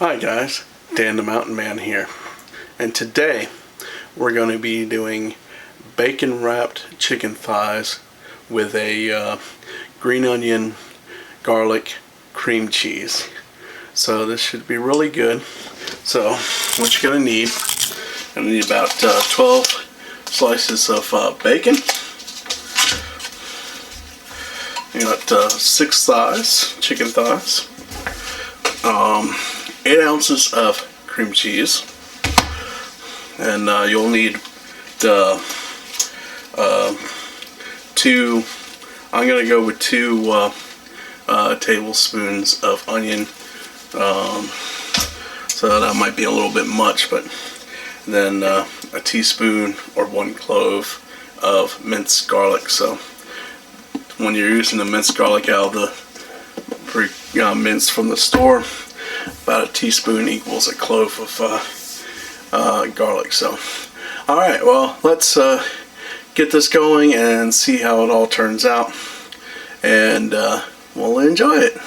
Hi guys, Dan the Mountain Man here, and today we're going to be doing bacon wrapped chicken thighs with a green onion garlic cream cheese. So this should be really good. So what you're going to need about 12 slices of bacon. You got 6 thighs, chicken thighs. 8 ounces of cream cheese, and you'll need the I'm gonna go with 2 tablespoons of onion, so that might be a little bit much, but then a teaspoon or 1 clove of minced garlic. So when you're using the minced garlic out of the pre-minced from the store, about a teaspoon equals a clove of garlic. So, alright, well, let's get this going and see how it all turns out, and we'll enjoy it.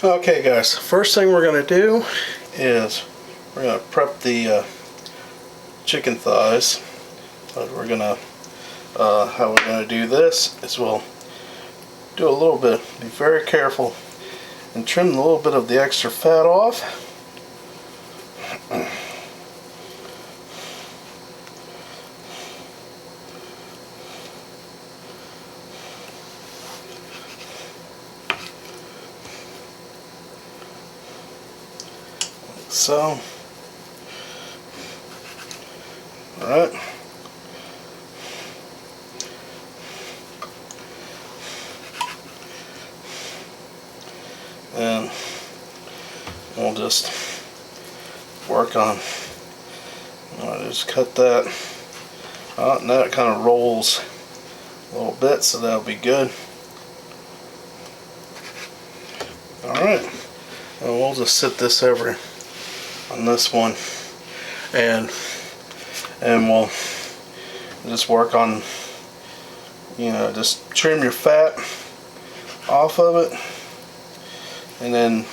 Okay guys, first thing we're going to do is we're going to prep the chicken thighs. But we're going to, how we're going to do this is we'll do a little bit, be very careful, and trim a little bit of the extra fat off. So, alright, and we'll just work on, just cut that, now it kind of rolls a little bit, so that'll be good. Alright, and we'll just sit this over on this one, and we'll just work on, just trim your fat off of it, and then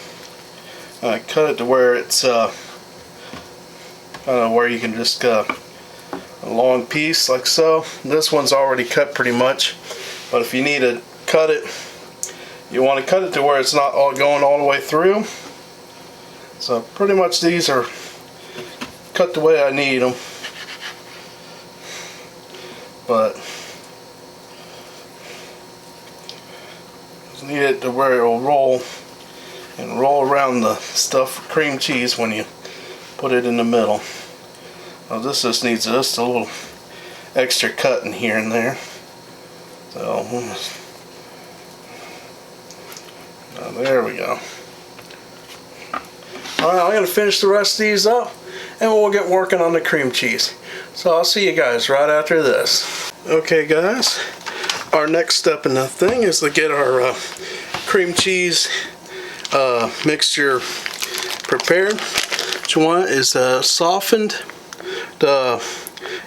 cut it to where it's where you can just a long piece like so. This one's already cut pretty much, but if you need to cut it, you want to cut it to where it's not all going all the way through. So pretty much these are cut the way I need them, but just need it to where it will roll and roll around the stuffed cream cheese when you put it in the middle. Now this just needs just a little extra cutting here and there. So now there we go. Alright, I'm going to finish the rest of these up, and we'll get working on the cream cheese. So I'll see you guys right after this. Okay guys, our next step in the thing is to get our cream cheese mixture prepared. What you want is softened the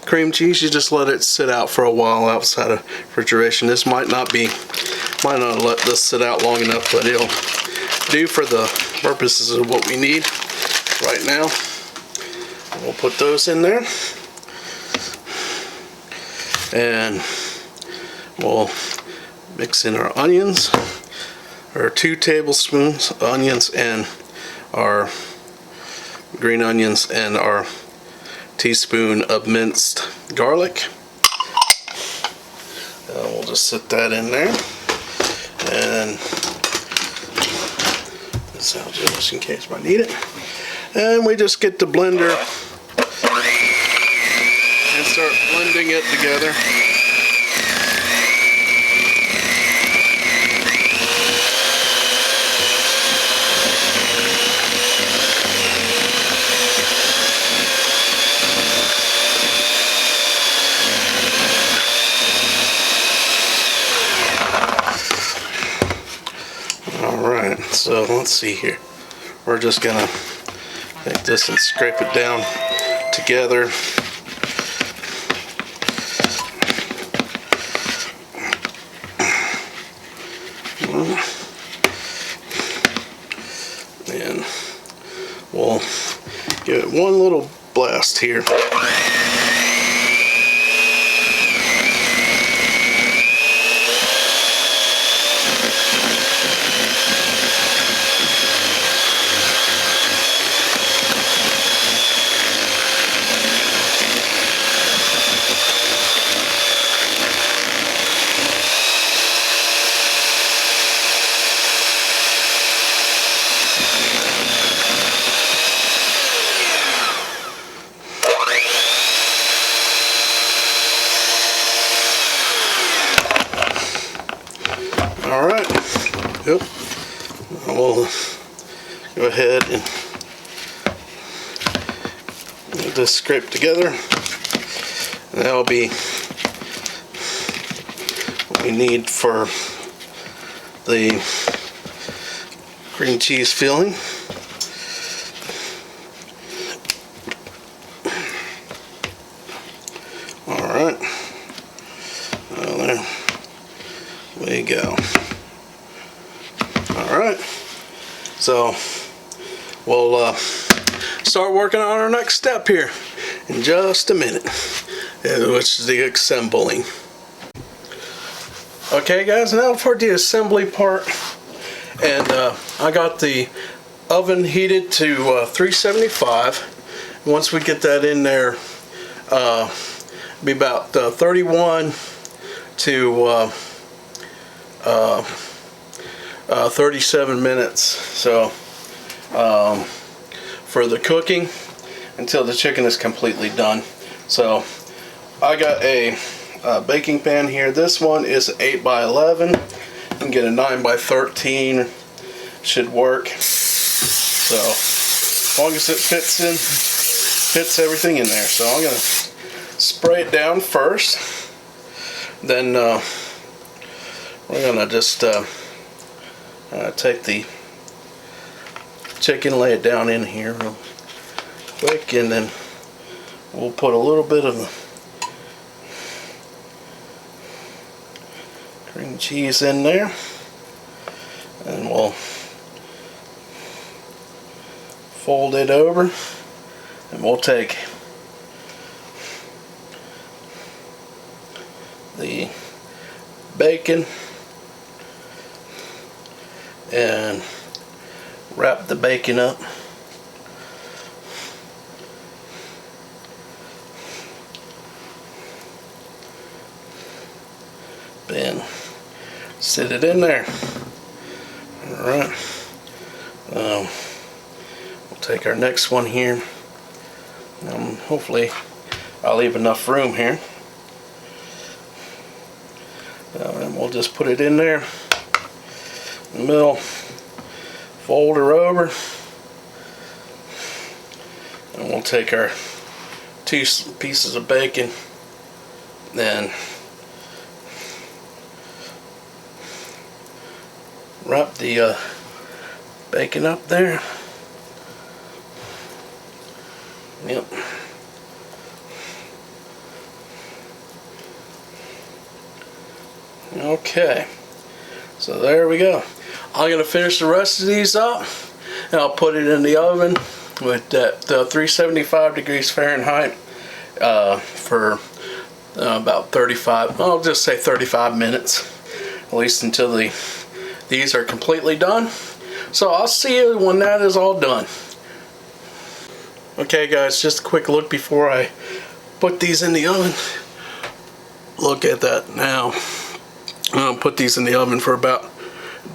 cream cheese. You just let it sit out for a while outside of refrigeration. This might not let this sit out long enough, but it'll do for the purposes of what we need right now. We'll put those in there, and we'll mix in our onions, our 2 tablespoons of onions, and our green onions, and our teaspoon of minced garlic. We'll just sit that in there, and just in case I need it. And we just get the blender and start blending it together. let's see here. We're just gonna take this and scrape it down together. And we'll give it one little blast here. Alright, yep. We'll go ahead and get this scraped together. And that'll be what we need for the cream cheese filling. Alright, well, there we go. Alright, so we'll start working on our next step here in just a minute, which is the assembling. Okay guys, now for the assembly part, and I got the oven heated to 375. Once we get that in there, be about 31 to 37 minutes, so for the cooking until the chicken is completely done. So I got a baking pan here. This one is 8 by 11. You can get a 9 by 13, should work. So as long as it fits everything in there. So I'm gonna spray it down first, then we're gonna just take the chicken, lay it down in here real quick, and then we'll put a little bit of the cream cheese in there, and we'll fold it over, and we'll take the bacon and wrap the bacon up. Then sit it in there. Alright. We'll take our next one here. Hopefully I'll leave enough room here. And we'll just put it in there. In the middle. Fold her over. And we'll take our 2 pieces of bacon. Then wrap the bacon up there. Yep. Okay. So there we go. I'm going to finish the rest of these up, and I'll put it in the oven with that 375 degrees Fahrenheit for about 35, I'll just say 35 minutes, at least until these are completely done. So I'll see you when that is all done. Okay guys, just a quick look before I put these in the oven. Look at that now. I'll put these in the oven for about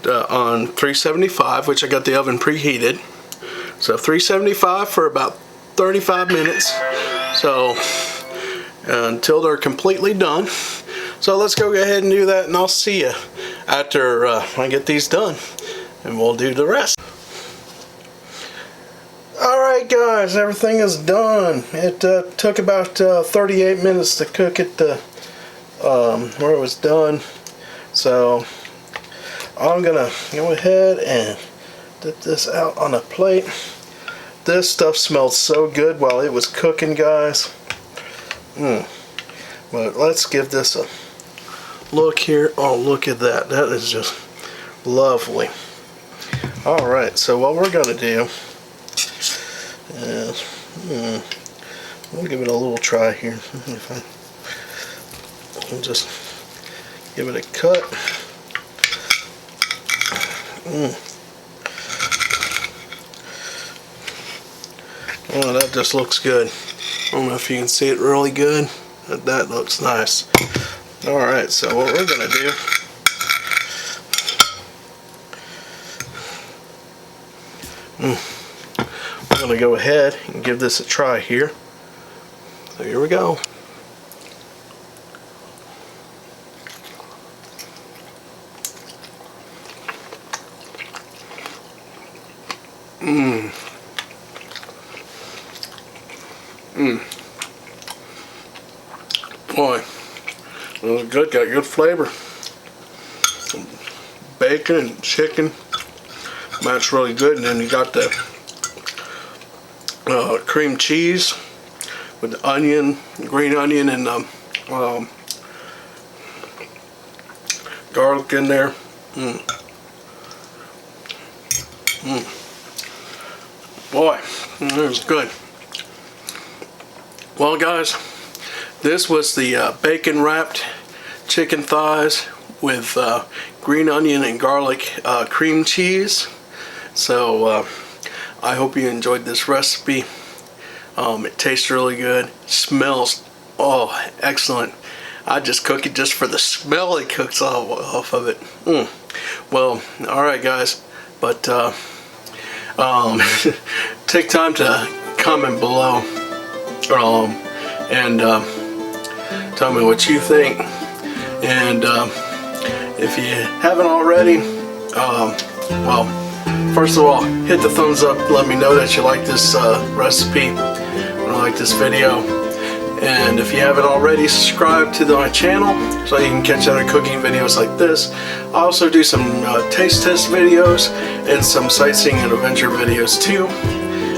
on 375, which I got the oven preheated. So 375 for about 35 minutes. So until they're completely done. So let's go ahead and do that, and I'll see you after I get these done, and we'll do the rest. Alright guys, everything is done. It took about 38 minutes to cook it where it was done. So I'm gonna go ahead and Dip this out on a plate. This stuff smelled so good while it was cooking, guys. But let's give this a look here. Oh, look at that. That is just lovely. Alright, so what we're going to do is we'll give it a little try here. We'll just give it a cut. Oh, that just looks good. I don't know if you can see it really good, but that looks nice. Alright, so what we're going to do, we're going to go ahead and give this a try here. So here we go. Boy, it was good, got good flavor. Bacon and chicken match really good, and then you got the cream cheese with the onion, green onion, and garlic in there. Boy, it was good. Well, guys, this was the bacon wrapped chicken thighs with green onion and garlic cream cheese. So I hope you enjoyed this recipe. It tastes really good. Smells, oh, excellent. I just cook it just for the smell it cooks off of it. Well, alright guys, but take time to comment below and tell me what you think, and if you haven't already, well, first of all, hit the thumbs up, let me know that you like this recipe, or like this video, and if you haven't already, subscribe to my channel so you can catch other cooking videos like this. I also do some taste test videos and some sightseeing and adventure videos too.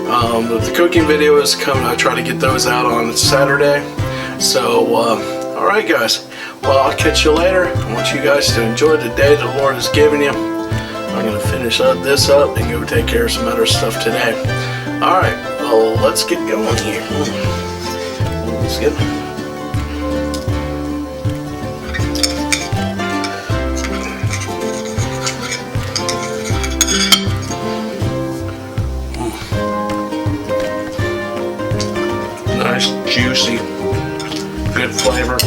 The cooking videos coming, I try to get those out on Saturday. So, alright guys, well, I'll catch you later. I want you guys to enjoy the day the Lord has given you. I'm going to finish this up and go take care of some other stuff today. Alright, well, let's get going here. Let's get nice, juicy, good flavor.